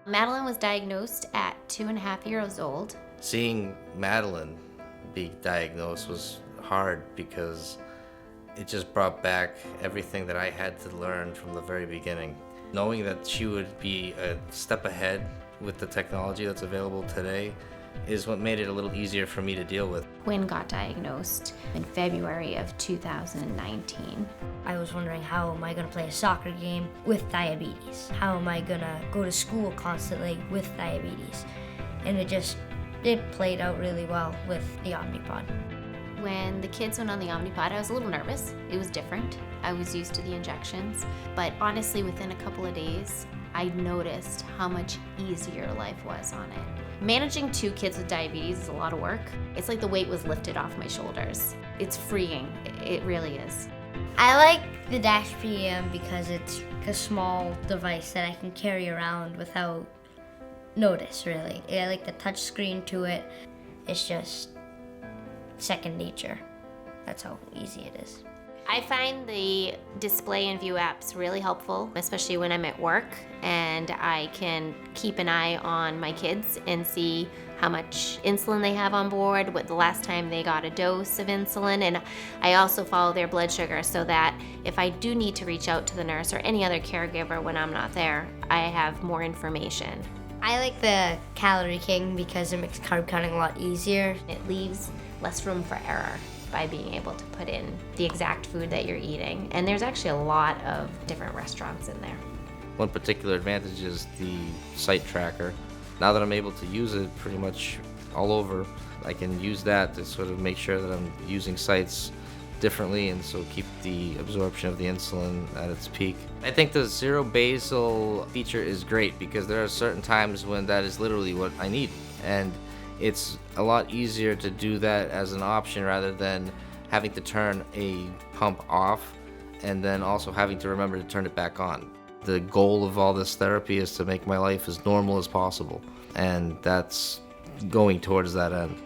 Madeline was diagnosed at 2.5 years old. Seeing Madeline be diagnosed was hard because it just brought back everything that I had to learn from the very beginning. Knowing that she would be a step ahead with the technology that's available today is what made it a little easier for me to deal with. Quinn got diagnosed in February of 2019. I was wondering, how am I going to play a soccer game with diabetes? How am I going to go to school constantly with diabetes? And it played out really well with the Omnipod. When the kids went on the Omnipod, I was a little nervous. It was different. I was used to the injections. But honestly, within a couple of days, I noticed how much easier life was on it. Managing 2 kids with diabetes is a lot of work. It's like the weight was lifted off my shoulders. It's freeing. It really is. I like the Dash PM because it's a small device that I can carry around without notice, really. I like the touch screen to it. It's just second nature. That's how easy it is. I find the display and view apps really helpful, especially when I'm at work and I can keep an eye on my kids and see how much insulin they have on board, what the last time they got a dose of insulin, and I also follow their blood sugar so that if I do need to reach out to the nurse or any other caregiver when I'm not there, I have more information. I like the Calorie King because it makes carb counting a lot easier. It leaves less room for error by being able to put in the exact food that you're eating. And there's actually a lot of different restaurants in there. One particular advantage is the site tracker. Now that I'm able to use it pretty much all over, I can use that to sort of make sure that I'm using sites differently and so keep the absorption of the insulin at its peak. I think the zero basal feature is great because there are certain times when that is literally what I need. And it's a lot easier to do that as an option rather than having to turn a pump off and then also having to remember to turn it back on. The goal of all this therapy is to make my life as normal as possible, and that's going towards that end.